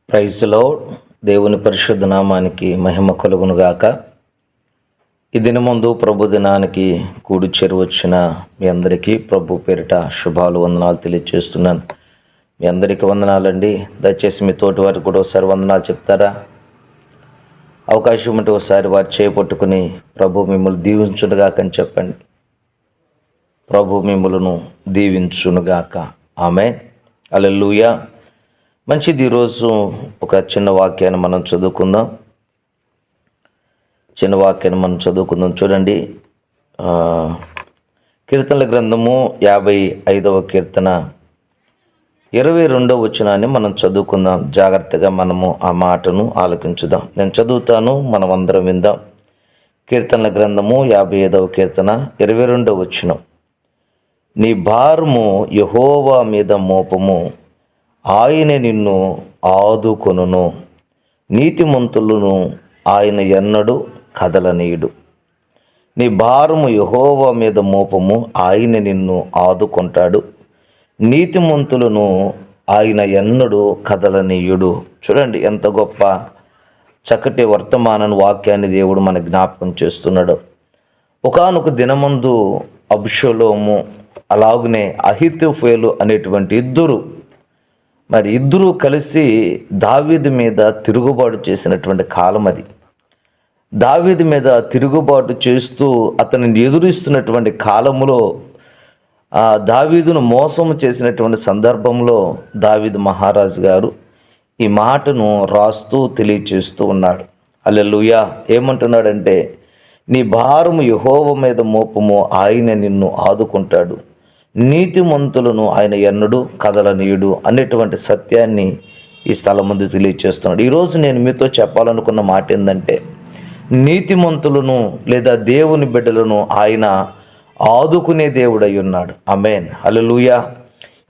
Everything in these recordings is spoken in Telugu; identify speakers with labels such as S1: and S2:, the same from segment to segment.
S1: Praise lord. దేవుని పరిశుద్ధ నామానికి మహిమ కలుగునుగాక. ఈ దినమందు ప్రభు దినానికి కూడి చేరువచ్చిన మీ అందరికీ ప్రభు పేరిట శుభాలు వందనాలు తెలియజేస్తున్నాను. మీ అందరికీ వందనాలండి. దయచేసి మీ తోటి వారికి కూడా ఒకసారి వందనాలు చెప్తారా? అవకాశం ఉంటే ఒకసారి వారు చేపట్టుకుని ప్రభు మిమ్మల్ని దీవించునుగాక అని చెప్పండి. ప్రభు మిమ్మలను దీవించునుగాక. ఆమేన్. హల్లెలూయా. మంచిది. ఈరోజు ఒక చిన్న వాక్యాన్ని మనం చదువుకుందాం. చూడండి. కీర్తనల గ్రంథము 55వ కీర్తన 22వ వచనాన్ని మనం చదువుకుందాం. జాగ్రత్తగా మనము ఆ మాటను ఆలకించుదాం. నేను చదువుతాను, మనం అందరం విందాం. కీర్తనల గ్రంథము 55వ కీర్తన 22వ వచనం. నీ భారము యెహోవా మీద మోపము, ఆయన నిన్ను ఆదుకొనును, నీతిమంతులను ఆయన ఎన్నడూ కదలనీయుడు. నీ భారము యెహోవా మీద మోపము, ఆయన నిన్ను ఆదుకుంటాడు, నీతిమంతులను ఆయన ఎన్నడూ కదలనీయుడు. చూడండి ఎంత గొప్ప చక్కటి వర్తమాన వాక్యాన్ని దేవుడు మన జ్ఞాపకం చేస్తున్నాడు. ఒకానొక దినమందు అబ్షలోము అలాగనే అహీతోఫెలు అనేటువంటి ఇద్దరు కలిసి దావీదు మీద తిరుగుబాటు చేసినటువంటి కాలం అది. దావీదు మీద తిరుగుబాటు చేస్తూ అతనిని ఎదురిస్తున్నటువంటి కాలంలో దావీదును మోసం చేసినటువంటి సందర్భంలో దావీదు మహారాజు గారు ఈ మాటను రాస్తూ తెలియచేస్తూ ఉన్నాడు. హల్లెలూయా. ఏమంటున్నాడంటే, నీ భారము యెహోవా మీద మోపము, ఆయన నిన్ను ఆదుకుంటాడు, నీతిమంతులను ఆయన ఎన్నడూ కదలనీయుడు అనేటువంటి సత్యాన్ని ఈ స్థలం ముందు తెలియచేస్తున్నాడు. ఈరోజు నేను మీతో చెప్పాలనుకున్న మాట ఏంటంటే, నీతిమంతులను లేదా దేవుని బిడ్డలను ఆయన ఆదుకునే దేవుడై ఉన్నాడు. ఆమేన్. హల్లెలూయా.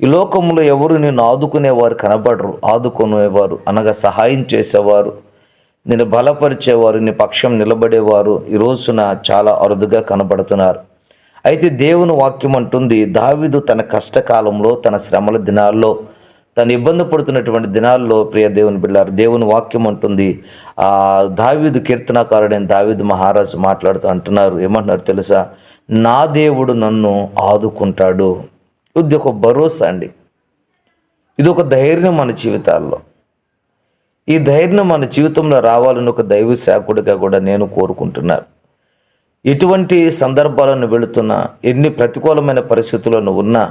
S1: ఈ లోకంలో ఎవరు నిన్ను ఆదుకునేవారు కనబడరు. ఆదుకునేవారు అనగా సహాయం చేసేవారు, నిన్ను బలపరిచేవారు, నీ పక్షం నిలబడేవారు ఈ రోజున చాలా అరుదుగా కనబడుతున్నారు. అయితే దేవుని వాక్యం అంటుంది, దావీదు తన కష్టకాలంలో, తన శ్రమల దినాల్లో, తను ఇబ్బంది పడుతున్నటువంటి దినాల్లో, ప్రియ దేవుని బిడ్డలారా, దేవుని వాక్యం అంటుంది, దావీదు కీర్తనకారుడైన దావీదు మహారాజు మాట్లాడుతూ అంటున్నారు. ఏమంటున్నారు తెలుసా? నా దేవుడు నన్ను ఆదుకుంటాడు. ఇది ఒక భరోసా అండి. ఇది ఒక ధైర్యం మన జీవితాల్లో. ఈ ధైర్యం మన జీవితంలో రావాలని ఒక దైవ సేవకుడిగా కూడా నేను కోరుకుంటున్నాను. ఎటువంటి సందర్భాలను వెళుతున్నా, ఎన్ని ప్రతికూలమైన పరిస్థితులను ఉన్నా,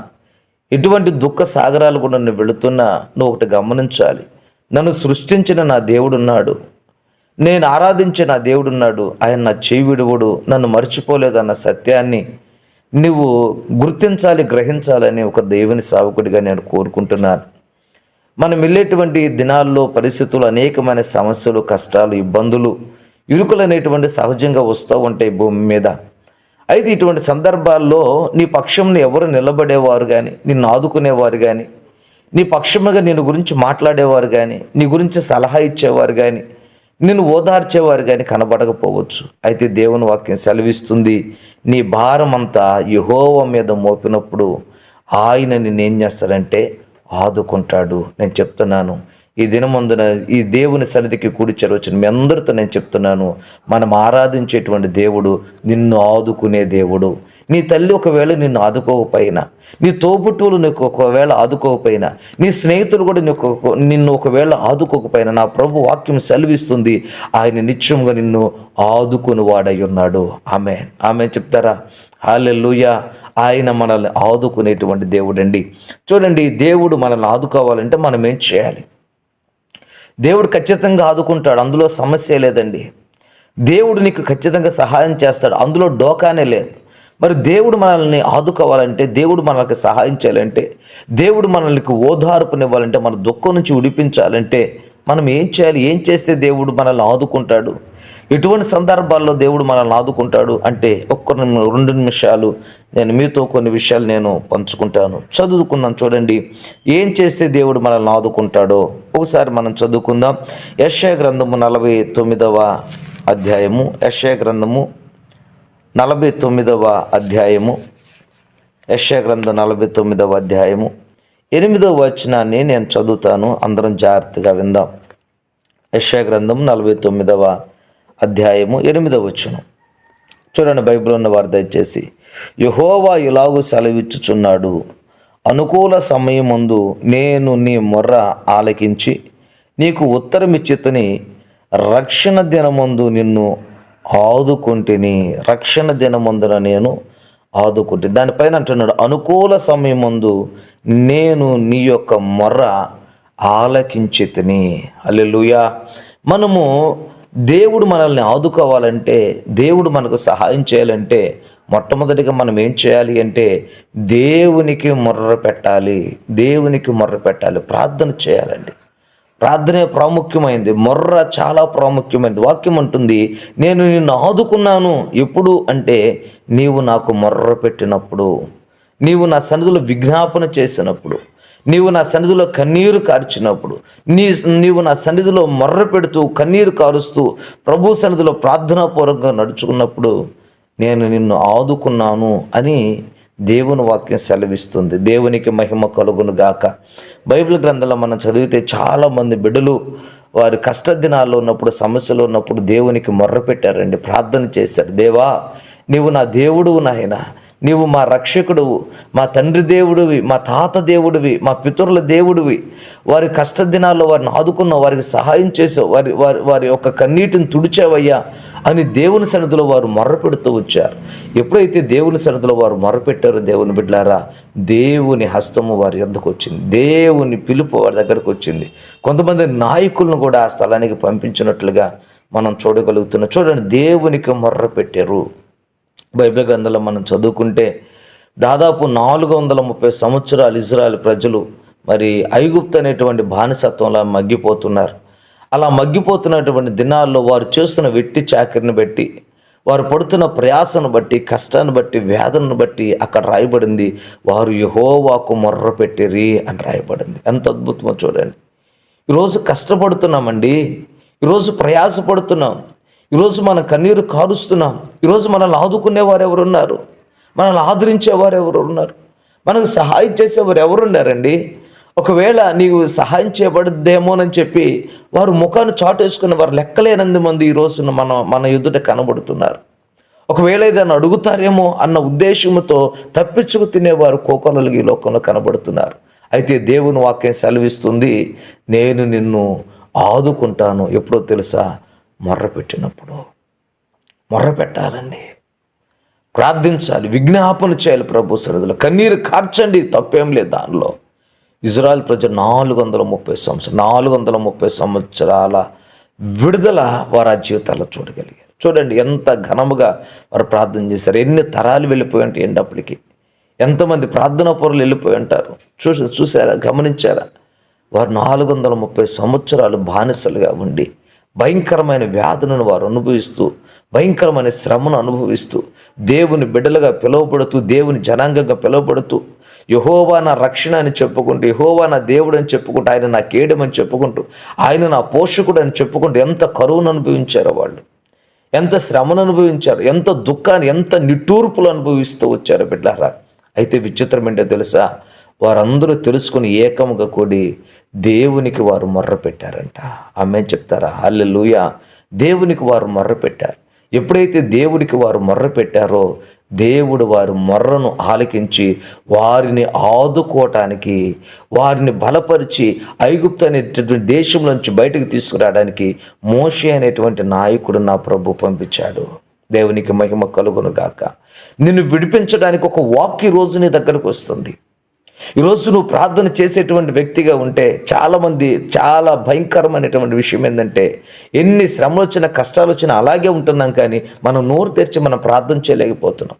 S1: ఎటువంటి దుఃఖ సాగరాలు కూడా నువ్వు వెళుతున్నా, నువ్వు ఒకటి గమనించాలి. నన్ను సృష్టించిన నా దేవుడున్నాడు, నేను ఆరాధించిన నా దేవుడున్నాడు, ఆయన నా చేయి విడువడు, నన్ను మర్చిపోలేదన్న సత్యాన్ని నువ్వు గుర్తించాలి, గ్రహించాలని ఒక దేవుని సేవకుడిగా నేను కోరుకుంటున్నాను. మనం వెళ్ళేటువంటి దినాల్లో పరిస్థితులు, అనేకమైన సమస్యలు, కష్టాలు, ఇబ్బందులు, ఇరుకులు అనేటువంటి సహజంగా వస్తూ ఉంటాయి భూమి మీద. అయితే ఇటువంటి సందర్భాల్లో నీ పక్షంలో ఎవరు నిలబడేవారు కానీ, నిన్ను ఆదుకునేవారు కానీ, నీ పక్షముగా నేను గురించి మాట్లాడేవారు కానీ, నీ గురించి సలహా ఇచ్చేవారు కానీ, నిన్ను ఓదార్చేవారు కానీ కనబడకపోవచ్చు. అయితే దేవుని వాక్యం సెలవిస్తుంది, నీ భారం అంతా యెహోవా మీద మోపినప్పుడు ఆయన నిన్నేం చేస్తాడంటే ఆదుకుంటాడు. నేను చెప్తున్నాను, ఈ దినమందున ఈ దేవుని సన్నిధికి కూడి చేరవచ్చిన మీ అందరితో నేను చెప్తున్నాను, మనం ఆరాధించేటువంటి దేవుడు నిన్ను ఆదుకునే దేవుడు. నీ తల్లి ఒకవేళ నిన్ను ఆదుకోకపోయినా, నీ తోబుట్టువులు నీకు ఒకవేళ ఆదుకోకపోయినా, నీ స్నేహితులు కూడా నిన్ను ఒకవేళ ఆదుకోకపోయినా, నా ప్రభు వాక్యం సెలవిస్తుంది, ఆయన నిత్యంగా నిన్ను ఆదుకుని వాడై ఉన్నాడు. ఆమె చెప్తారా? హల్లెలూయా. ఆయన మనల్ని ఆదుకునేటువంటి దేవుడండి. చూడండి, దేవుడు మనల్ని ఆదుకోవాలంటే మనం ఏం చేయాలి? దేవుడు ఖచ్చితంగా ఆదుకుంటాడు, అందులో సమస్య లేదండి. దేవుడు నీకు ఖచ్చితంగా సహాయం చేస్తాడు, అందులో డోకానే లేదు. మరి దేవుడు మనల్ని ఆదుకోవాలంటే, దేవుడు మనకు సహాయం చేయాలంటే, దేవుడు మనల్ని ఓదార్పునివ్వాలంటే, మన దుఃఖం నుంచి విడిపించాలంటే మనం ఏం చేయాలి? ఏం చేస్తే దేవుడు మనల్ని ఆదుకుంటాడు? ఎటువంటి సందర్భాల్లో దేవుడు మనల్ని ఆదుకుంటాడు అంటే, 2 నిమిషాలు నేను మీతో కొన్ని విషయాలు నేను పంచుకుంటాను. చదువుకుందాం. చూడండి, ఏం చేస్తే దేవుడు మనల్ని ఆదుకుంటాడో ఒకసారి మనం చదువుకుందాం. యెషయా గ్రంథము 49వ అధ్యాయము. యెషయా గ్రంథము 49వ అధ్యాయము. యెషయా గ్రంథం 49వ అధ్యాయము 8వ వచనాన్ని నేను చదువుతాను, అందరం జాగ్రత్తగా విందాం. యెషయా గ్రంథం 49వ అధ్యాయము 8వ వచనం. చూడండి, బైబిల్ ఉన్న వారు దయచేసి. యెహోవా ఇలాగు సెలవిచ్చుచున్నాడు, అనుకూల సమయమందు నేను నీ మొర్ర ఆలకించి నీకు ఉత్తరమిచ్చితిని, రక్షణ దినమందు నిన్ను ఆదుకుంటిని. రక్షణ దినమందున నేను ఆదుకుంటే. దానిపైన అంటున్నాడు, అనుకూల సమయమందు నేను నీ యొక్క మొర్ర ఆలకించితిని. హల్లెలూయా. మనము దేవుడు మనల్ని ఆదుకోవాలంటే, దేవుడు మనకు సహాయం చేయాలంటే, మొట్టమొదటిగా మనం ఏం చేయాలి అంటే దేవునికి మొర్ర పెట్టాలి. దేవునికి మొర్ర పెట్టాలి, ప్రార్థన చేయాలండి. ప్రార్థనే ప్రాముఖ్యమైంది, మొర్ర చాలా ప్రాముఖ్యమైనది. వాక్యం అంటుంది, నేను నిన్ను ఆదుకున్నాను. ఎప్పుడు అంటే నీవు నాకు మొర్ర పెట్టినప్పుడు, నీవు నా సన్నిధిలో విజ్ఞాపన చేసినప్పుడు, నీవు నా సన్నిధిలో కన్నీరు కార్చినప్పుడు, నీవు నా సన్నిధిలో మొర్ర పెడుతూ కన్నీరు కారుస్తూ ప్రభు సన్నిధిలో ప్రార్థనాపూర్వకంగా నడుచుకున్నప్పుడు నేను నిన్ను ఆదుకున్నాను అని దేవుని వాక్యం సెలవిస్తుంది. దేవునికి మహిమ కలుగును గాక. బైబిల్ గ్రంథంలో మనం చదివితే చాలామంది బిడ్డలు వారి కష్ట దినాల్లో ఉన్నప్పుడు, సమస్యలు ఉన్నప్పుడు దేవునికి మొర్ర పెట్టారండి, ప్రార్థన చేశారు. దేవా, నీవు నా దేవుడువు నాయన, నీవు మా రక్షకుడువు, మా తండ్రి దేవుడివి, మా తాత దేవుడివి, మా పితరుల దేవుడివి. వారి కష్ట దినాల్లో వారిని ఆదుకున్నావు, వారికి సహాయం చేసావు, వారి వారి వారి యొక్క కన్నీటిని తుడిచావయ్యా అని దేవుని సన్నిధిలో వారు మొర్రపెడుతూ వచ్చారు. ఎప్పుడైతే దేవుని సన్నిధిలో వారు మొర్రపెట్టారో దేవుని బిడ్డలారా, దేవుని హస్తము వారి యొద్దకు వచ్చింది, దేవుని పిలుపు వారి దగ్గరకు వచ్చింది. కొంతమంది నాయకులను కూడా ఆ స్థలానికి పంపించినట్లుగా మనం చూడగలుగుతున్నాం. చూడండి, దేవునికి మొర్రపెట్టారు. బైబిల్ గ్రంథంలో మనం చదువుకుంటే దాదాపు 430 సంవత్సరాలు ఇజ్రాయెల్ ప్రజలు మరి ఐగుప్తు అనేటువంటి బానిసత్వంలో మగ్గిపోతున్నారు. అలా మగ్గిపోతున్నటువంటి దినాల్లో వారు చేస్తున్న వెట్టి చాకిరిని బట్టి, వారు పడుతున్న ప్రయాసను బట్టి, కష్టాన్ని బట్టి, వేదనను బట్టి అక్కడ రాయబడింది, వారు యెహోవాకు మొర్ర పెట్టిరి అని రాయబడింది. ఎంత అద్భుతమో చూడండి. ఈరోజు కష్టపడుతున్నామండి, ఈరోజు ప్రయాసపడుతున్నాం, ఈరోజు మన కన్నీరు కారుస్తున్నాం. ఈరోజు మనల్ని ఆదుకునేవారు ఎవరున్నారు? మనల్ని ఆదరించేవారు ఎవరు ఉన్నారు? మనకు సహాయం చేసేవారు ఎవరున్నారండి? ఒకవేళ నీవు సహాయం చేయబడద్దేమోనని చెప్పి వారు ముఖాన్ని చాటేసుకుని వారు లెక్కలేనంది మంది ఈరోజు మన ఎదుట కనబడుతున్నారు. ఒకవేళ ఏదైనా అడుగుతారేమో అన్న ఉద్దేశంతో తప్పించుకు తినేవారు కోకొల్లలుగా ఈ లోకంలో కనబడుతున్నారు. అయితే దేవుని వాక్యం సెలవిస్తుంది, నేను నిన్ను ఆదుకుంటాను. ఎప్పుడో తెలుసా? మొర్ర పెట్టినప్పుడు. మొర్ర పెట్టాలండి, ప్రార్థించాలి, విజ్ఞాపన చేయాలి ప్రభు సన్నిధిలో, కన్నీరు కార్చండి, తప్పేం లేదు దానిలో. ఇజ్రాయెల్ ప్రజలు 430 సంవత్సరాల విడుదల వారు ఆ జీవితాల్లో చూడగలిగారు. చూడండి ఎంత ఘనముగా వారు ప్రార్థన చేశారు. ఎన్ని తరాలు వెళ్ళిపోయి ఉంటాయి ఎండప్పటికీ, ఎంతమంది ప్రార్థనా పరులు వెళ్ళిపోయి ఉంటారు. చూసారా, గమనించారా? వారు 430 సంవత్సరాలు బానిసలుగా ఉండి భయంకరమైన వ్యాధులను వారు అనుభవిస్తూ, భయంకరమైన శ్రమను అనుభవిస్తూ, దేవుని బిడ్డలుగా పిలువబడుతూ, దేవుని జనాంగంగా పిలువబడుతూ, యెహోవా నా రక్షణ అని చెప్పుకుంటూ, యెహోవా నా దేవుడు అని చెప్పుకుంటూ, ఆయన నా కేడమని చెప్పుకుంటూ, ఆయన నా పోషకుడు అని చెప్పుకుంటూ ఎంత కరువును అనుభవించారో వాళ్ళు, ఎంత శ్రమను అనుభవించారు, ఎంత దుఃఖాన్ని, ఎంత నిట్టూర్పులు అనుభవిస్తూ వచ్చారు బిడ్డలారా. అయితే విచిత్రం ఏంటో తెలుసా? వారందరూ తెలుసుకుని ఏకముగా కూడి దేవునికి వారు మొర్ర పెట్టారంట. ఆమె చెప్తారా? హల్లెలూయా. దేవునికి వారు మొర్ర పెట్టారు. ఎప్పుడైతే దేవుడికి వారు మొర్ర పెట్టారో దేవుడు వారి మొర్రను ఆలకించి వారిని ఆదుకోవటానికి, వారిని బలపరిచి ఐగుప్తు అనేటటువంటి దేశంలోంచి బయటకు తీసుకురావడానికి మోషే అనేటువంటి నాయకుడు నా ప్రభు పంపించాడు. దేవునికి మహిమ కలుగును గాక. నిన్ను విడిపించడానికి ఒక వాక్య రోజు నీ దగ్గరకు వస్తుంది. ఈరోజు నువ్వు ప్రార్థన చేసేటువంటి వ్యక్తిగా ఉంటే, చాలామంది చాలా భయంకరమైనటువంటి విషయం ఏంటంటే, ఎన్ని శ్రమలు వచ్చినా, కష్టాలు వచ్చినా అలాగే ఉంటున్నాం, కానీ మనం నోరు తెరిచి మనం ప్రార్థన చేయలేకపోతున్నాం.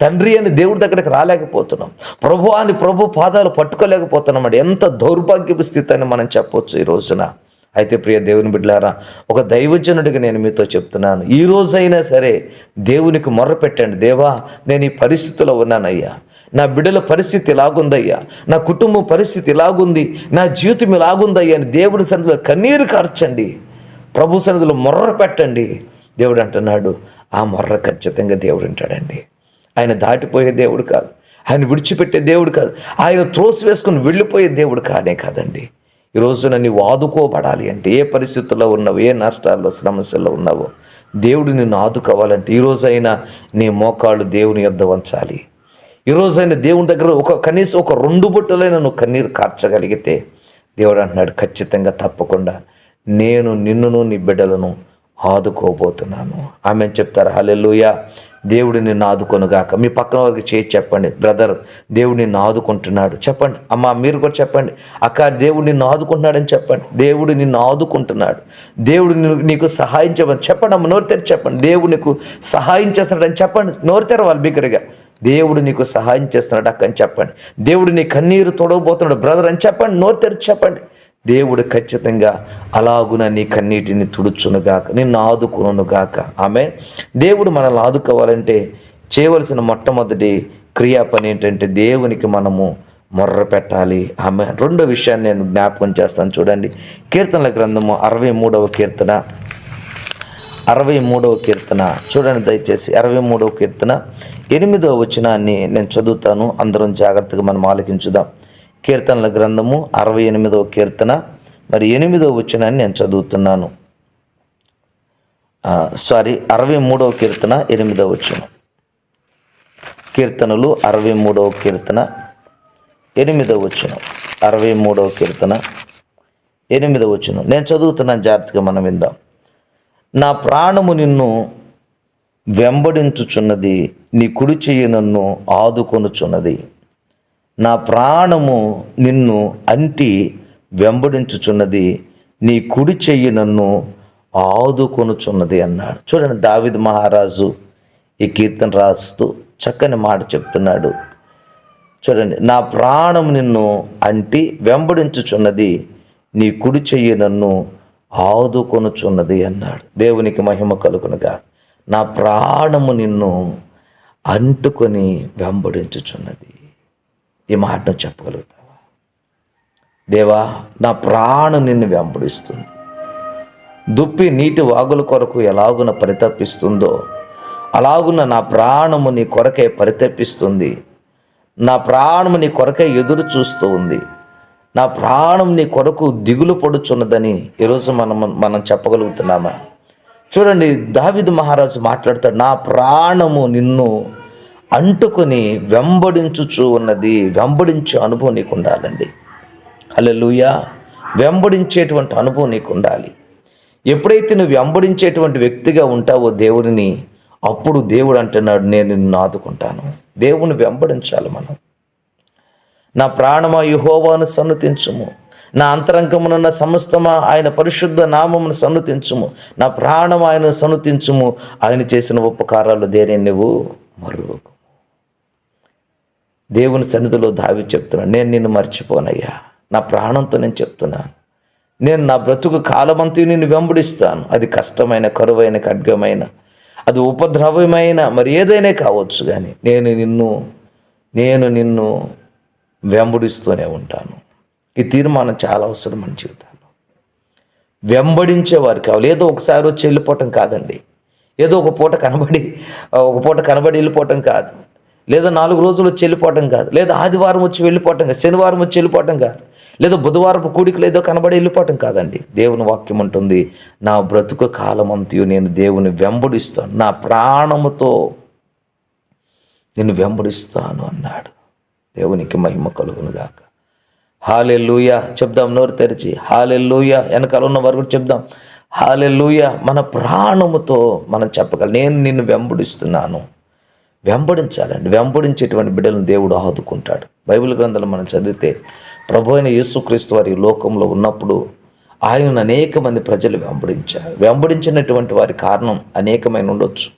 S1: తండ్రి అని దేవుడి దగ్గరికి రాలేకపోతున్నాం. ప్రభు పాదాలు పట్టుకోలేకపోతున్నాం. అంటే ఎంత దౌర్భాగ్యపు స్థితి అని మనం చెప్పొచ్చు ఈ రోజున. అయితే ప్రియ దేవుని బిడ్డలారా, ఒక దైవజనుడిగా నేను మీతో చెప్తున్నాను, ఈ రోజైనా సరే దేవునికి మొర్ర పెట్టండి. దేవా, నేను ఈ పరిస్థితిలో ఉన్నానయ్యా, నా బిడ్డల పరిస్థితి ఇలాగుందయ్యా, నా కుటుంబం పరిస్థితి ఇలాగుంది, నా జీవితం ఇలాగుందయ్యా అని దేవుని సన్నిధిలో కన్నీరు కార్చండి, ప్రభు సన్నిధిలో మొర్ర పెట్టండి. దేవుడు అంటున్నాడు, ఆ మొర్ర ఖచ్చితంగా దేవుడు వింటాడండి. ఆయన దాటిపోయే దేవుడు కాదు, ఆయన విడిచిపెట్టే దేవుడు కాదు, ఆయన త్రోసి వేసుకుని వెళ్ళిపోయే దేవుడు కానే కాదండి. ఈరోజున నీవు ఆదుకోబడాలి అంటే, ఏ పరిస్థితుల్లో ఉన్నావు, ఏ నష్టాల్లో సమస్యల్లో ఉన్నావో దేవుడు నిన్ను ఆదుకోవాలంటే ఈరోజైనా నీ మోకాళ్ళు దేవుని యొద్ద వంచాలి. ఈరోజైనా దేవుని దగ్గర కనీసం ఒక 2 బొట్టులైనా నువ్వు కన్నీరు కార్చగలిగితే దేవుడు అంటున్నాడు, ఖచ్చితంగా తప్పకుండా నేను నిన్నును నీ బిడ్డలను ఆదుకోబోతున్నాను. ఆమె చెప్తారు హల్లెలూయా. దేవుడు నిన్ను ఆదుకొనుగాక. మీ పక్కన వారికి చేసి చెప్పండి, బ్రదర్ దేవుడు నిన్ను ఆదుకుంటున్నాడు చెప్పండి. అమ్మ మీరు కూడా చెప్పండి, అక్క దేవుడు నిన్ను ఆదుకుంటున్నాడని చెప్పండి. దేవుడు నిన్ను ఆదుకుంటున్నాడు, దేవుడు నీకు సహాయం చేయమని చెప్పండి. అమ్మ నోరు తెరిచి చెప్పండి, దేవుడు నీకు సహాయం చేస్తున్నాడని చెప్పండి. నోరు తెరవాలి బిగ్గరగా, దేవుడు నీకు సహాయం చేస్తున్నాడు అక్క అని చెప్పండి. దేవుడు నీ కన్నీరు తొడవబోతున్నాడు బ్రదర్ అని చెప్పండి. నోరు తెరిచి చెప్పండి. దేవుడు ఖచ్చితంగా అలాగున నీ కన్నీటిని తుడుచునుగాక, నిన్ను ఆదుకునుగాక. ఆమె దేవుడు మనల్ని ఆదుకోవాలంటే చేయవలసిన మొట్టమొదటి క్రియా పని ఏంటంటే దేవునికి మనము మొర్ర పెట్టాలి. ఆమె రెండో విషయాన్ని నేను జ్ఞాపకం చేస్తాను. చూడండి, కీర్తనల గ్రంథము 63వ కీర్తన 63వ కీర్తన చూడండి దయచేసి. 63వ కీర్తన 8వ వచనాన్ని నేను చదువుతాను, అందరం జాగ్రత్తగా మనం ఆలకించుదాం. కీర్తనల గ్రంథము 68వ కీర్తన మరి 8వ వచనాన్ని నేను చదువుతున్నాను. 63వ కీర్తన 8వ వచనం. కీర్తనలు 63వ కీర్తన 8వ వచనం. 63వ కీర్తన 8వ వచనం నేను చదువుతున్నాను, జాగ్రత్తగా మనం విందాం. నా ప్రాణము నిన్ను వెంబడించుచున్నది, నీ కుడి చెయ్యి నన్ను ఆదుకొనుచున్నది. నా ప్రాణము నిన్ను అంటి వెంబడించుచున్నది, నీ కుడి చెయ్యి నన్ను ఆదుకొనుచున్నది అన్నాడు. చూడండి, దావీదు మహారాజు ఈ కీర్తన రాస్తూ చక్కని మాట చెప్తున్నాడు. చూడండి, నా ప్రాణం నిన్ను అంటి వెంబడించుచున్నది, నీ కుడి చెయ్యి నన్ను ఆదుకొనుచున్నది అన్నాడు. దేవునికి మహిమ కలుగునుగా. నా ప్రాణము నిన్ను అంటుకొని వెంబడించుచున్నది. ఈ మాటను చెప్పగలుగుతావా? దేవా, నా ప్రాణం నిన్ను వెంబడిస్తుంది. దుప్పి నీటి వాగుల కొరకు ఎలాగున పరితపిస్తుందో అలాగున నా ప్రాణము నీ కొరకే పరితపిస్తుంది. నా ప్రాణము నీ కొరకే ఎదురు చూస్తూ ఉంది. నా ప్రాణం నీ కొరకు దిగులు పడుచున్నదని ఈరోజు మనం చెప్పగలుగుతున్నామా? చూడండి, దావీదు మహారాజు మాట్లాడతాడు, నా ప్రాణము నిన్ను అంటుకొని వెంబడించుచు ఉన్నది. వెంబడించే అనుభవం నీకు ఉండాలండి. హల్లెలూయా. వెంబడించేటువంటి అనుభవం నీకు ఉండాలి. ఎప్పుడైతే నువ్వు వెంబడించేటువంటి వ్యక్తిగా ఉంటావో దేవుడిని, అప్పుడు దేవుడు అంటున్నాడు, నేను నిన్ను ఆదుకుంటాను. దేవుని వెంబడించాలి మనం. నా ప్రాణమా యెహోవాను సన్నుతించుము, నా అంతరంగమునున్న సమస్తమా ఆయన పరిశుద్ధ నామమును సన్నుతించుము. నా ప్రాణం ఆయన సన్నుతించుము, ఆయన చేసిన ఉపకారాలు దేని నువ్వు మరువకు. దేవుని సన్నిధిలో దావీదు చెప్తున్నాను, నేను నిన్ను మర్చిపోనయ్యా. నా ప్రాణంతో నేను చెప్తున్నాను, నేను నా బ్రతుకు కాలమంతా నిన్ను వెంబడిస్తాను. అది కష్టమైన, కరువైన, ఖడ్గమైన, అది ఉపద్రవమైన మరి ఏదైనా కావచ్చు, కానీ నేను నిన్ను వెంబడిస్తూనే ఉంటాను. ఈ తీర్మానం చాలా అవసరం మన జీవితాల్లో. వెంబడించేవారు కావాలి. ఏదో ఒకసారి వచ్చి వెళ్ళిపోవటం కాదండి. ఏదో ఒక పూట కనబడి వెళ్ళిపోవటం కాదు. లేదా 4 రోజులు వచ్చి వెళ్ళిపోవటం కాదు. లేదా ఆదివారం వచ్చి వెళ్ళిపోవటం కాదు. శనివారం వచ్చి వెళ్ళిపోవటం కాదు. లేదా బుధవారపు కూడికలు ఏదో కనబడి వెళ్ళిపోవటం కాదండి. దేవుని వాక్యం ఉంటుంది, నా బ్రతుకు కాలమంతయు నేను దేవుని వెంబడిస్తాను, నా ప్రాణముతో నేను వెంబడిస్తాను అన్నాడు. దేవునికి మహిమ కలుగునుగాక. హల్లెలూయా చెప్దాం, నోరు తెరిచి హల్లెలూయా. వెనకాల ఉన్న వారు కూడా చెప్దాం హల్లెలూయా. మన ప్రాణముతో మనం చెప్పగలం, నేను నిన్ను వెంబడిస్తున్నాను. వెంబడించాలండి. వెంబడించేటువంటి బిడ్డలను దేవుడు ఆదుకుంటాడు. బైబిల్ గ్రంథాలు మనం చదివితే ప్రభు అయిన యేసుక్రీస్తు వారి లోకంలో ఉన్నప్పుడు ఆయనను అనేక మంది ప్రజలు వెంబడించారు. వెంబడించినటువంటి వారి కారణం అనేకమైన ఉండొచ్చు.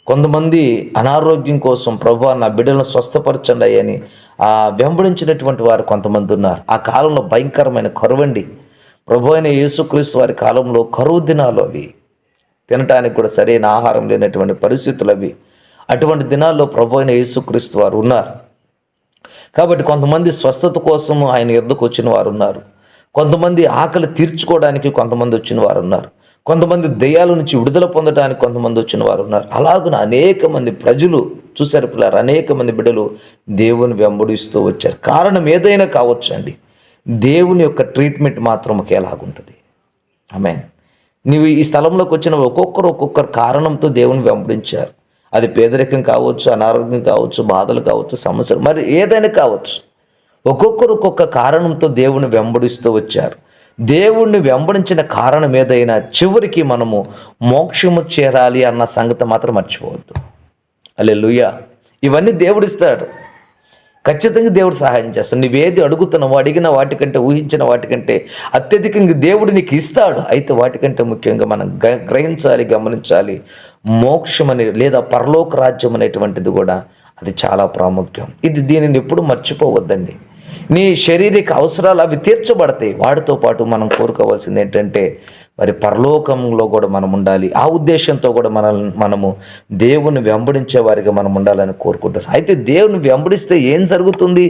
S1: కొంతమంది అనారోగ్యం కోసం ప్రభువా నా బిడ్డలను స్వస్థపరచండి అని వెంబడించినటువంటి వారు కొంతమంది ఉన్నారు. ఆ కాలంలో భయంకరమైన కరువండి. ప్రభు అయిన యేసుక్రీస్తు వారి కాలంలో కరువు దినాలు అవి. తినటానికి కూడా సరైన ఆహారం లేనటువంటి పరిస్థితులు అవి. అటువంటి దినాల్లో ప్రభు అయిన యేసుక్రీస్తు వారు ఉన్నారు. కాబట్టి కొంతమంది స్వస్థత కోసము ఆయన యొద్దకు వచ్చిన వారు ఉన్నారు. కొంతమంది ఆకలి తీర్చుకోవడానికి కొంతమంది వచ్చిన వారు ఉన్నారు. కొంతమంది దెయ్యాల నుంచి విడుదల పొందడానికి కొంతమంది వచ్చిన వారు ఉన్నారు. అలాగున అనేక మంది ప్రజలు చూశారు పిల్లలు, అనేక మంది బిడ్డలు దేవుని వెంబడిస్తూ వచ్చారు. కారణం ఏదైనా కావచ్చు అండి. దేవుని యొక్క ట్రీట్మెంట్ మాత్రం ఒకేలాగుంటుంది. ఆమేన్. నీవు ఈ స్థలంలోకి వచ్చిన ఒక్కొక్కరు కారణంతో దేవుని వెంబడించారు. అది పేదరికం కావచ్చు, అనారోగ్యం కావచ్చు, బాధలు కావచ్చు, సమస్యలు, మరి ఏదైనా కావచ్చు. ఒక్కొక్కరు ఒక్కొక్క కారణంతో దేవుని వెంబడిస్తూ వచ్చారు. దేవుణ్ణి వెంబడించిన కారణం ఏదైనా చివరికి మనము మోక్షము చేరాలి అన్న సంగతి మాత్రం మర్చిపోవద్దు. హల్లెలూయా. ఇవన్నీ దేవుడిస్తాడు. ఖచ్చితంగా దేవుడు సహాయం చేస్తాడు. నువ్వేది అడుగుతున్నావో అడిగిన వాటికంటే, ఊహించిన వాటికంటే అత్యధికంగా దేవుడు నీకు ఇస్తాడు. అయితే వాటికంటే ముఖ్యంగా మనం గ్రహించాలి, గమనించాలి. మోక్షం అనే లేదా పరలోక రాజ్యం అనేటువంటిది కూడా అది చాలా ప్రాముఖ్యం. దీనిని ఎప్పుడు మర్చిపోవద్దండి. నీ శారీరక అవసరాలు అవి తీర్చబడతాయి. వాటితో పాటు మనం కోరుకోవాల్సింది ఏంటంటే మరి పరలోకంలో కూడా మనం ఉండాలి. ఆ ఉద్దేశంతో కూడా మనము దేవుని వెంబడించే వారిగా మనం ఉండాలని కోరుకుంటున్నాం. అయితే దేవుని వెంబడిస్తే ఏం జరుగుతుంది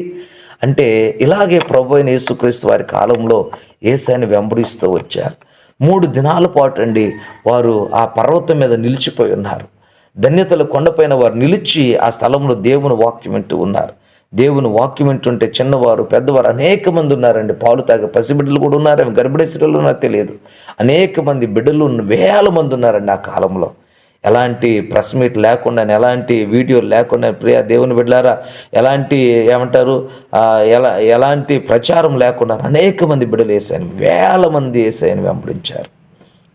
S1: అంటే, ఇలాగే ప్రభు అయిన యేసుక్రీస్తు వారి కాలంలో యేసయ్యను వెంబడిస్తూ వచ్చారు. 3 దినాల పాటు అండి వారు ఆ పర్వతం మీద నిలిచిపోయి ఉన్నారు. ధన్యతల కొండపైన వారు నిలిచి ఆ స్థలంలో దేవుని వాక్యం వింటూ ఉన్నారు. దేవుని వాక్యం వింటుంటే చిన్నవారు, పెద్దవారు అనేక మంది ఉన్నారండి. పాలు తాగే పసిబిడ్డలు కూడా ఉన్నారు, గర్భిణీ స్త్రీలు ఉన్నారో తెలియదు. అనేక మంది బిడ్డలు, వేల మంది ఉన్నారండి ఆ కాలంలో. ఎలాంటి ప్రెస్ మీట్ లేకుండా, ఎలాంటి వీడియోలు లేకుండా, ప్రియ దేవుని బిడ్డలారా, ఎలాంటి ఎలాంటి ప్రచారం లేకుండా అనేక మంది బిడ్డలు యేసయ్యను, వేల మంది యేసయ్యను వెంబడించారు.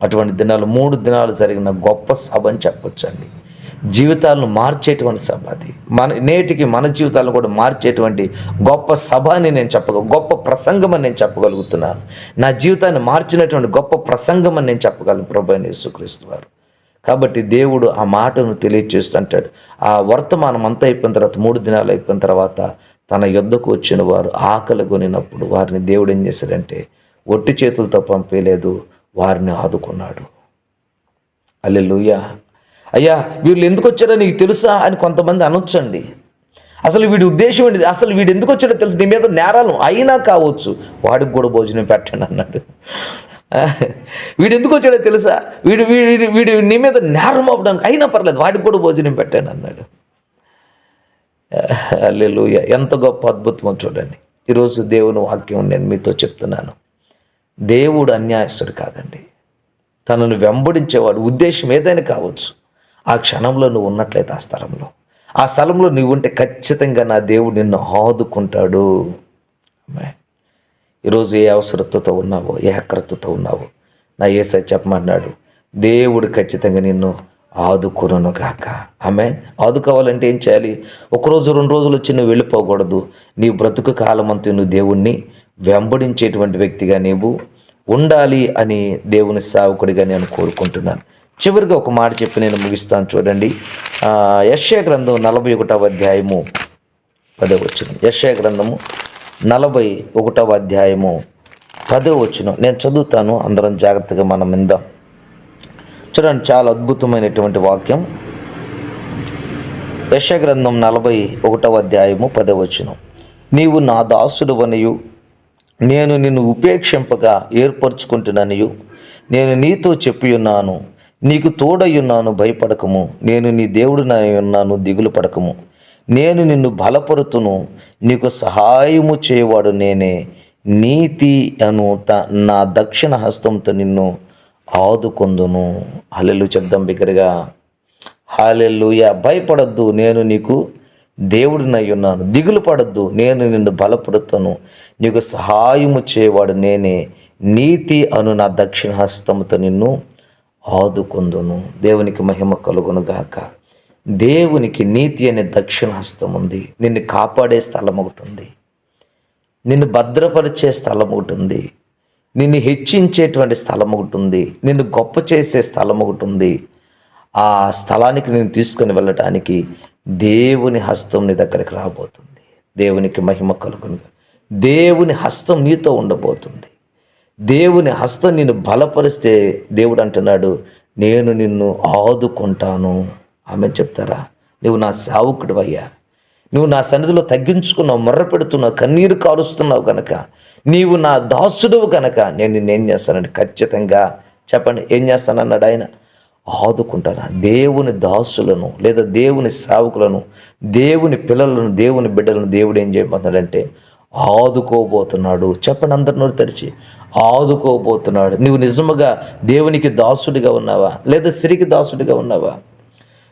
S1: అటువంటి దినాలు 3 దినాలు జరిగిన గొప్ప సభ అని చెప్పొచ్చండి. జీవితాలను మార్చేటువంటి సభ అది. నేటికి మన జీవితాలను కూడా మార్చేటువంటి గొప్ప సభ అని గొప్ప ప్రసంగం అని నేను చెప్పగలుగుతున్నాను. నా జీవితాన్ని మార్చినటువంటి గొప్ప ప్రసంగం అని నేను చెప్పగలను ప్రభువైన యేసుక్రీస్తు వారు. కాబట్టి దేవుడు ఆ మాటను తెలియచేస్తుంటాడు. ఆ వర్తమానం అంతా అయిపోయిన తర్వాత, 3 దినాలు అయిపోయిన తర్వాత తన యొద్దకు వచ్చిన వారు ఆకలి కొనినప్పుడు వారిని దేవుడు ఏం చేశాడంటే ఒట్టి చేతులతో పంపేయలేదు, వారిని ఆదుకున్నాడు. హల్లెలూయా. అయ్యా వీళ్ళు ఎందుకు వచ్చారో నీకు తెలుసా అని కొంతమంది అనొచ్చండి. అసలు వీడి ఉద్దేశం ఏంటి, అసలు వీడు ఎందుకు వచ్చాడో తెలుసు, నీ మీద నేరాలు అయినా కావచ్చు, వాడికి కూడా భోజనం పెట్టండి అన్నాడు. వీడు ఎందుకు వచ్చాడో తెలుసా, వీడు వీడు వీడు నీ మీద నేరం అవ్వడానికి అయినా పర్లేదు, వాడికి కూడా భోజనం పెట్టండి అన్నాడు. హల్లెలూయా. ఎంత గొప్ప అద్భుతమో చూడండి. ఈరోజు దేవుని వాక్యం నేను మీతో చెప్తున్నాను. దేవుడు అన్యాయస్తుడు కాదండి. తనను వెంబడించేవాడు ఉద్దేశం ఏదైనా కావచ్చు. ఆ క్షణంలో నువ్వు ఉన్నట్లయితే ఆ స్థలంలో నువ్వు ఉంటే ఖచ్చితంగా నా దేవుడు నిన్ను ఆదుకుంటాడు. ఈరోజు ఏ అవసరతతో ఉన్నావో, ఏ అక్రతతో ఉన్నావో నా యేసయ్య చెప్పమన్నాడు, దేవుడు ఖచ్చితంగా నిన్ను ఆదుకును గాక. ఆమేన్. ఆదుకోవాలంటే ఏం చేయాలి? 1 రోజు 2 రోజులు వచ్చి నువ్వు వెళ్ళిపోకూడదు. నీ బ్రతుకు కాలం అంతా నువ్వు దేవుణ్ణి వెంబడించేటువంటి వ్యక్తిగా నీవు ఉండాలి అని దేవుని సేవకుడిగా నేను కోరుకుంటున్నాను. చివరిగా ఒక మాట చెప్పి నేను ముగిస్తాను. చూడండి, యెషయా గ్రంథం 41వ అధ్యాయము 10వ వచనం. యెషయా గ్రంథము 41వ అధ్యాయము 10వ వచనం నేను చదువుతాను. అందరం జాగ్రత్తగా మనం విందాం. చూడండి, చాలా అద్భుతమైనటువంటి వాక్యం. యెషయా గ్రంథం 41వ అధ్యాయము 10వ వచనం. నీవు నా దాసుడవనియు నేను నిన్ను ఉపేక్షింపగా ఏర్పరచుకుంటున్నానియు నేను నీతో చెప్పి ఉన్నాను, నీకు తోడయ్యున్నాను, భయపడకము, నేను నీ దేవుడినై ఉన్నాను, దిగులు పడకము, నేను నిన్ను బలపరుతును, నీకు సహాయము చేయవాడు నేనే, నీతి అను నా దక్షిణ హస్తంతో నిన్ను ఆదుకొందును. హల్లెలూయా. చెప్దాం బిగ్గరగా, హల్లెలూయా. భయపడద్దు, నేను నీకు దేవుడినై ఉన్నాను, దిగులు పడద్దు, నేను నిన్ను బలపడుతాను, నీకు సహాయము చేయవాడు నేనే, నీతి అను నా దక్షిణ హస్తముతో నిన్ను ఆదుకొందును. దేవునికి మహిమ కలుగును గాక. దేవునికి నీతి అనే దక్షిణ హస్తం ఉంది. నిన్ను కాపాడే స్థలం ఒకటి ఉంది, నిన్ను భద్రపరిచే స్థలం ఒకటి ఉంది, నిన్ను హెచ్చించేటువంటి స్థలం ఒకటి ఉంది, నిన్ను గొప్ప చేసే స్థలం ఒకటి ఉంది. ఆ స్థలానికి నేను తీసుకొని వెళ్ళటానికి దేవుని హస్తం నీ దగ్గరికి రాబోతుంది. దేవునికి మహిమ కలుగును. దేవుని హస్తం నీతో ఉండబోతుంది. దేవుని హస్తం నిన్ను బలపరిస్తే దేవుడు అంటున్నాడు, నేను నిన్ను ఆదుకుంటాను. ఆమె చెప్తారా, నువ్వు నా సేవకుడు అయ్యా, నువ్వు నా సన్నిధిలో తగ్గించుకున్నావు, మొర్ర పెడుతున్నావు, కన్నీరు కారుస్తున్నావు కనుక, నీవు నా దాసుడువు కనుక నేను నిన్నేం చేస్తానండి, ఖచ్చితంగా చెప్పండి ఏం చేస్తానన్నాడు ఆయన, ఆదుకుంటాను. దేవుని దాసులను లేదా దేవుని సేవకులను, దేవుని పిల్లలను, దేవుని బిడ్డలను దేవుడు ఏం చేయబోతున్నాడంటే ఆదుకోబోతున్నాడు. చెప్పండి అందరి నోరు తెరిచి, ఆదుకోబోతున్నాడు. నువ్వు నిజముగా దేవునికి దాసుడిగా ఉన్నావా, లేదా సిరికి దాసుడిగా ఉన్నావా?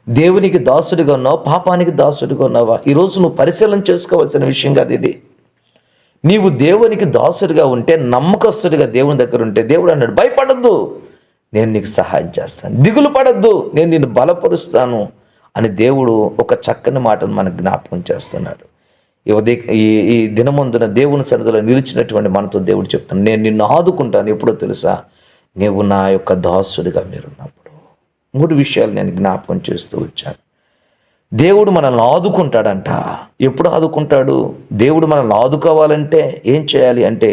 S1: దేవునికి దాసుడిగా ఉన్నావా, పాపానికి దాసుడిగా ఉన్నావా? ఈరోజు నువ్వు పరిశీలన చేసుకోవాల్సిన విషయం కాదు ఇది. నీవు దేవునికి దాసుడిగా ఉంటే, నమ్మకస్తుడిగా దేవుని దగ్గర ఉంటే, దేవుడు అన్నాడు, భయపడద్దు, నేను నీకు సహాయం చేస్తాను, దిగులు పడద్దు, నేను నిన్ను బలపరుస్తాను అని దేవుడు ఒక చక్కని మాటను మనకు జ్ఞాపకం చేస్తున్నాడు. ఈ దినమందున దేవుని సన్నిధిలో నిలిచినటువంటి మనతో దేవుడు చెప్తాను, నేను నిన్ను ఆదుకుంటాను. ఎప్పుడో తెలుసా? నీవు నా యొక్క దాసుడిగా మీరున్నప్పుడు. 3 విషయాలు నేను జ్ఞాపకం చేస్తూ వచ్చాను. దేవుడు మనల్ని ఆదుకుంటాడంట. ఎప్పుడు ఆదుకుంటాడు? దేవుడు మనల్ని ఆదుకోవాలంటే ఏం చేయాలి అంటే,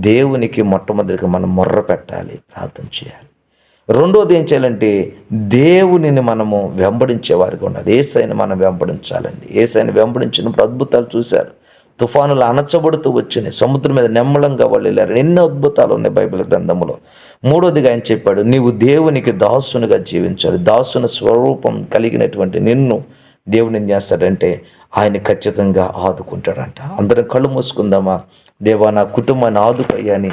S1: దేవునికి మొట్టమొదటిగా మనం మొర్ర పెట్టాలి, ప్రార్థన చేయాలి. రెండోది ఏం చేయాలంటే, దేవునిని మనము వెంబడించే వారికి ఉండాలి. యేసయ్యను మనం వెంబడించాలండి. యేసయ్యను వెంబడించినప్పుడు అద్భుతాలు చూశారు. తుఫానులు అణచబడుతూ వచ్చినాయి, సముద్రం మీద నెమ్మలంగా వాళ్ళు వెళ్ళారు. ఎన్నో అద్భుతాలు ఉన్నాయి బైబిల్ గ్రంథంలో. మూడోదిగా ఆయన చెప్పాడు, నీవు దేవునికి దాసునిగా జీవించాలి. దాసుని స్వరూపం కలిగినటువంటి నిన్ను దేవుడు ఏం చేస్తాడంటే, ఆయన ఖచ్చితంగా ఆదుకుంటాడంట. అందరం కళ్ళు మూసుకుందామా? దేవా, నా కుటుంబాన్ని ఆదుకోయ్యా అని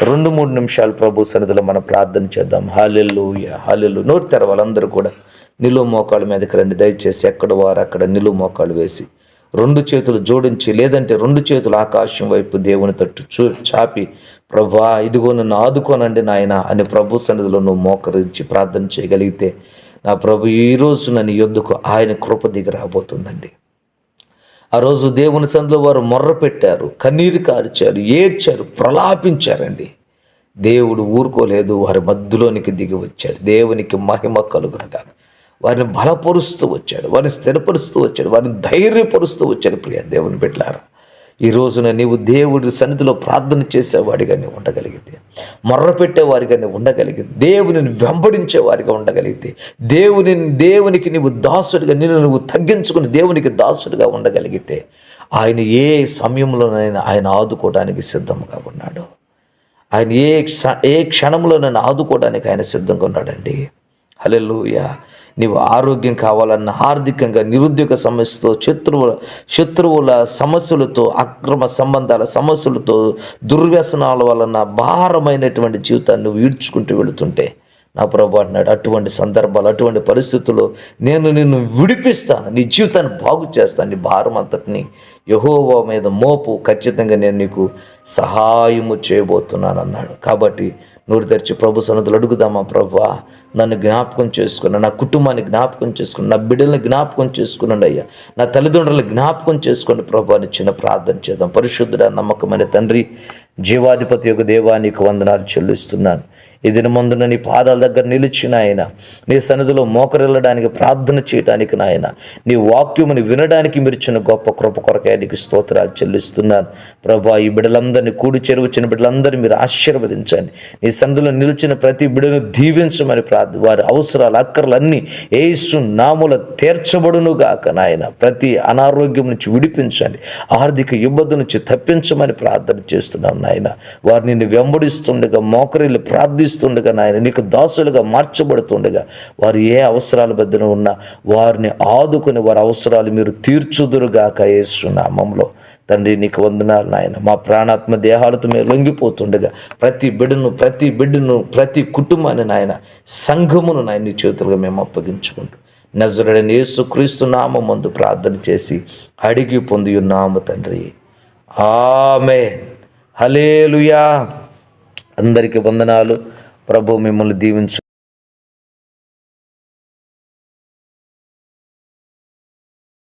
S1: 2-3 నిమిషాలు ప్రభు సన్నిధిలో మనం ప్రార్థన చేద్దాం. హల్లెలూయా, హల్లెలూయా. నోటి తెర వాళ్ళందరూ కూడా నిలువు మోకాళ్ళ మీదకి రండి. దయచేసి ఎక్కడ వారు అక్కడ నిలువు మోకాళ్ళు వేసి 2 చేతులు జోడించి, లేదంటే 2 చేతులు ఆకాశం వైపు దేవుని తట్టు చాపి, ప్రభువా ఇదిగో నన్ను ఆదుకోనండి నాయన అని ప్రభు సన్నిధిలో నువ్వు మోకరించి ప్రార్థన చేయగలిగితే, నా ప్రభు ఈరోజు నన్ను యొద్దకు ఆయన కృప దిగి రాబోతుందండి. ఆ రోజు దేవుని సన్నిధిలో వారు మొర్ర పెట్టారు, కన్నీరు కార్చారు, ఏడ్చారు, ప్రలాపించారండి. దేవుడు ఊరుకోలేదు, వారి మధ్యలోనికి దిగి వచ్చాడు. దేవునికి మహిమ కలుగునగాక. వారిని బలపరుస్తూ వచ్చాడు, వారిని స్థిరపరుస్తూ వచ్చాడు, వారిని ధైర్యపరుస్తూ వచ్చాడు. ప్రియ దేవుని బిడ్డలారా, ఈ రోజున నీవు దేవుడి సన్నిధిలో ప్రార్థన చేసేవాడిగా నీవు ఉండగలిగితే, మొర్ర పెట్టేవారిగా నీవు ఉండగలిగితే, దేవునిని వెంబడించేవారిగా ఉండగలిగితే, దేవునికి నీవు దాసుడిగా నిన్ను నువ్వు తగ్గించుకుని దేవునికి దాసుడిగా ఉండగలిగితే, ఆయన ఏ సమయంలోనైనా ఆయన ఆదుకోవడానికి సిద్ధంగా ఉన్నాడు. ఆయన ఏ క్షణంలోనైనా ఆదుకోవడానికి ఆయన సిద్ధంగా ఉన్నాడండి. హల్లెలూయా. నీవు ఆరోగ్యం కావాలన్నా, ఆర్థికంగా, నిరుద్యోగ సమస్యతో, శత్రువుల సమస్యలతో, అక్రమ సంబంధాల సమస్యలతో, దుర్వ్యసనాల వలన భారమైనటువంటి జీవితాన్ని నువ్వు ఈడ్చుకుంటూ వెళుతుంటే, నా ప్రభు అన్నాడు, అటువంటి సందర్భాలు, అటువంటి పరిస్థితుల్లో నేను నిన్ను విడిపిస్తాను, నీ జీవితాన్ని బాగు చేస్తాను, నీ భారం అంతటిని యెహోవా మీద మోపు, ఖచ్చితంగా నేను నీకు సహాయము చేయబోతున్నాను అన్నాడు. కాబట్టి నోరు తెరిచి ప్రభు సన్నిధిలో అడుగుదామా? ప్రభువా, నన్ను జ్ఞాపకం చేసుకున్నా, నా కుటుంబాన్ని జ్ఞాపకం చేసుకుని, నా బిడ్డల్ని జ్ఞాపకం చేసుకున్నాడు అయ్యా, నా తల్లిదండ్రులను జ్ఞాపకం చేసుకోండి ప్రభు అని చిన్న ప్రార్థన చేద్దాం. పరిశుద్ధుడా, నమ్మకమైన తండ్రి, జీవాధిపతి యొక్క దేవా, నీకు వందనాలు చెల్లిస్తున్నాను. ఈ దినమందున నీ పాదాల దగ్గర నిలిచిన ఆయన, నీ సన్నిధిలో మోకరిల్లడానికి, ప్రార్థన చేయడానికి నాయన, నీ వాక్యముని వినడానికి మీరు ఇచ్చిన గొప్ప కృప కొరకే నీకు స్తోత్రాలు చెల్లిస్తున్నాను. ప్రభా, ఈ బిడ్డలందరినీ కూడి చేరువచ్చిన బిడ్డలందరినీ మీరు ఆశీర్వదించండి. నీ సన్నిధిలో నిలిచిన ప్రతి బిడ్డను దీవించమని వారి అవసరాలు, అక్కర్లన్నీ యేసు నామములో తీర్చబడును గాక నాయన. ప్రతి అనారోగ్యం నుంచి విడిపించండి, ఆర్థిక ఇబ్బంది నుంచి తప్పించమని ప్రార్థన చేస్తున్నాం నాయన. వారు నిన్ను వెంబడిస్తుండగా, మోకరిల్లు ప్రార్థిస్తుండగా నాయన, నీకు దాసులుగా మార్చబడుతుండగా, వారు ఏ అవసరాల మధ్యన ఉన్నా వారిని ఆదుకుని వారి అవసరాలు మీరు తీర్చుదురుగాక యేసు నామములో. తండ్రి, నీకు వందనాలు నాయన. మా ప్రాణాత్మ దేహాలతో మేము లొంగిపోతుండగా ప్రతి బిడ్డను ప్రతి కుటుంబాన్ని నాయన, సంఘమును నాయన నీ చేతులుగా మేము అప్పగించుకుంటూ నజరేయుడైన యేసుక్రీస్తు నామమందు ప్రార్థన చేసి అడిగి పొంది ఉన్నాము తండ్రి. ఆమేన్. హల్లెలూయా. అందరికీ వందనాలు. ప్రభు మిమ్మల్ని దీవించు.